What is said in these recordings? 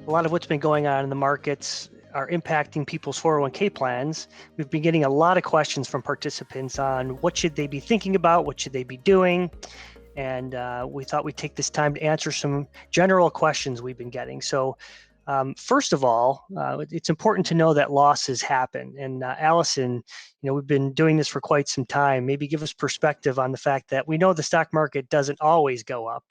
a lot of what's been going on in the markets are impacting people's 401k plans. We've been getting a lot of questions from participants on what should they be thinking about, what should they be doing, and we thought we'd take this time to answer some general questions we've been getting. So first of all, it's important to know that losses happen. And Allison, we've been doing this for quite some time. Maybe give us perspective on the fact that we know the stock market doesn't always go up.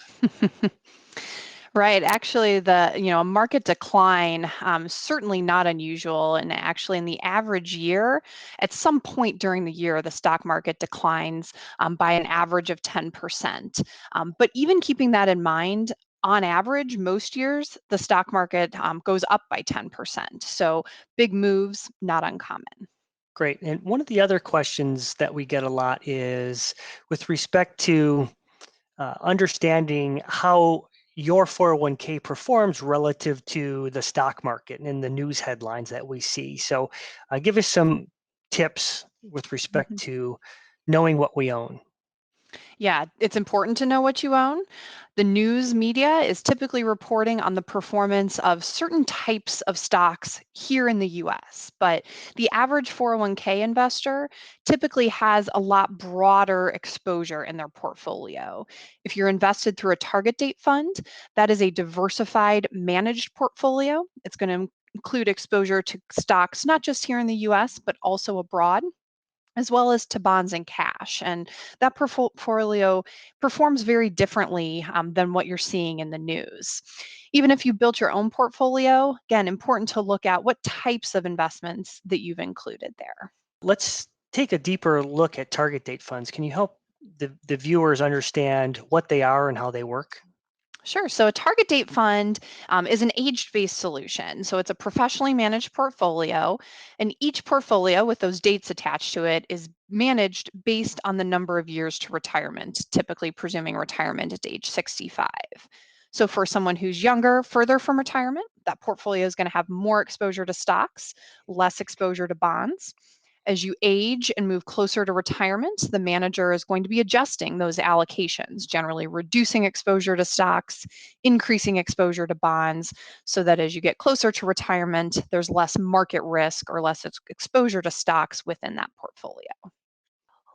Right. Actually, a market decline, certainly not unusual. And actually, in the average year, at some point during the year, the stock market declines by an average of 10%. But even keeping that in mind, on average, most years, the stock market goes up by 10%. So big moves, not uncommon. Great. And one of the other questions that we get a lot is with respect to understanding how your 401k performs relative to the stock market and the news headlines that we see. So give us some tips with respect to knowing what we own. Yeah, it's important to know what you own. The news media is typically reporting on the performance of certain types of stocks here in the US, but the average 401k investor typically has a lot broader exposure in their portfolio. If you're invested through a target date fund, that is a diversified managed portfolio. It's going to include exposure to stocks not just here in the US, but also abroad, as well as to bonds and cash. And that portfolio performs very differently than what you're seeing in the news. Even if you built your own portfolio, again, important to look at what types of investments that you've included there. Let's take a deeper look at target date funds. Can you help the viewers understand what they are and how they work? Sure. So a target date fund is an age-based solution. So it's a professionally managed portfolio, and each portfolio with those dates attached to it is managed based on the number of years to retirement, typically presuming retirement at age 65. So for someone who's younger, further from retirement, that portfolio is going to have more exposure to stocks, less exposure to bonds. As you age and move closer to retirement, the manager is going to be adjusting those allocations, generally reducing exposure to stocks, increasing exposure to bonds, so that as you get closer to retirement, there's less market risk or less exposure to stocks within that portfolio.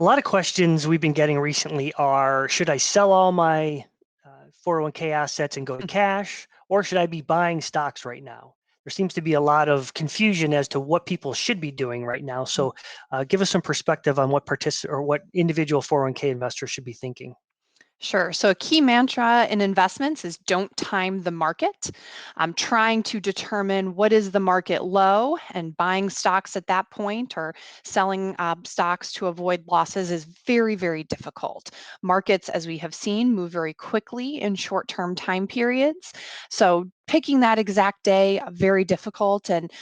A lot of questions we've been getting recently are, should I sell all my 401k assets and go to cash, or should I be buying stocks right now? There seems to be a lot of confusion as to what people should be doing right now. So give us some perspective on what individual 401k investors should be thinking. Sure. So a key mantra in investments is don't time the market. Trying to determine what is the market low and buying stocks at that point or selling stocks to avoid losses is very, very difficult. Markets, as we have seen, move very quickly in short-term time periods. So picking that exact day, very difficult. And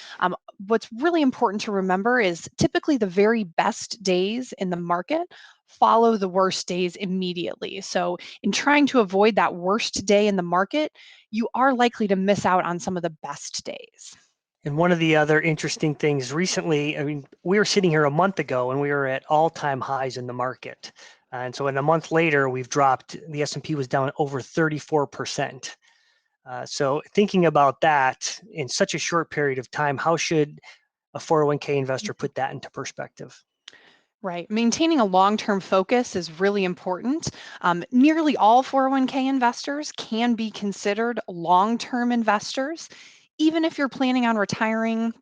what's really important to remember is typically the very best days in the market follow the worst days immediately. So, in trying to avoid that worst day in the market, you are likely to miss out on some of the best days. And one of the other interesting things recently, we were sitting here a month ago and we were at all-time highs in the market. And so in a month later, we've dropped, the S&P was down over 34%. So thinking about that in such a short period of time, how should a 401k investor put that into perspective? Right. Maintaining a long-term focus is really important. Nearly all 401k investors can be considered long-term investors, even if you're planning on retiring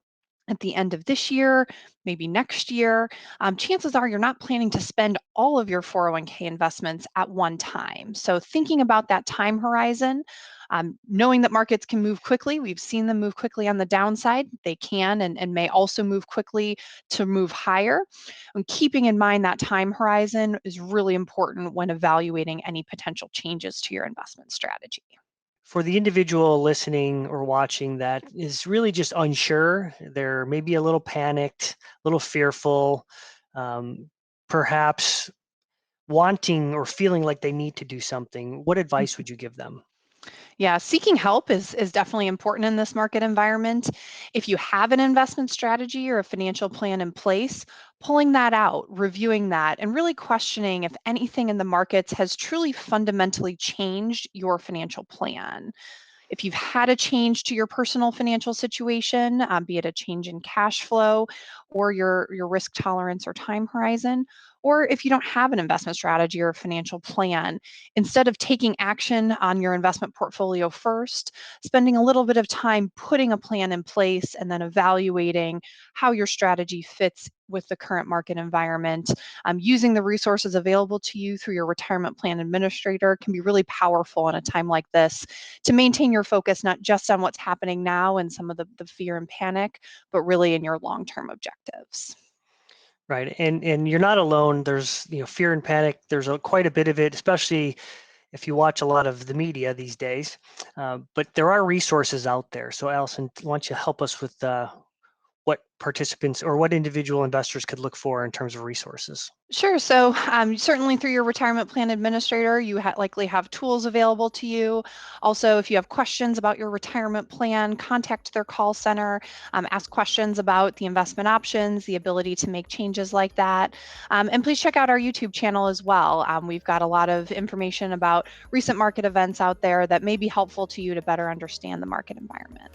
at the end of this year, maybe next year. Chances are you're not planning to spend all of your 401k investments at one time. So thinking about that time horizon, knowing that markets can move quickly, we've seen them move quickly on the downside. They can and may also move quickly to move higher. And keeping in mind that time horizon is really important when evaluating any potential changes to your investment strategy. For the individual listening or watching that is really just unsure, they're maybe a little panicked, a little fearful, perhaps wanting or feeling like they need to do something, what advice would you give them? Yeah, seeking help is definitely important in this market environment. If you have an investment strategy or a financial plan in place, pulling that out, reviewing that, and really questioning if anything in the markets has truly fundamentally changed your financial plan. If you've had a change to your personal financial situation, be it a change in cash flow or your risk tolerance or time horizon, or if you don't have an investment strategy or a financial plan, instead of taking action on your investment portfolio first, spending a little bit of time putting a plan in place and then evaluating how your strategy fits with the current market environment, using the resources available to you through your retirement plan administrator can be really powerful in a time like this to maintain your focus not just on what's happening now and some of the fear and panic, but really in your long-term objectives. Right. And you're not alone. There's, fear and panic. There's quite a bit of it, especially if you watch a lot of the media these days. But there are resources out there. So Allison, why don't you help us with what participants or what individual investors could look for in terms of resources? Sure. So certainly through your retirement plan administrator, you likely have tools available to you. Also, if you have questions about your retirement plan, contact their call center, ask questions about the investment options, the ability to make changes like that. And please check out our YouTube channel as well. We've got a lot of information about recent market events out there that may be helpful to you to better understand the market environment.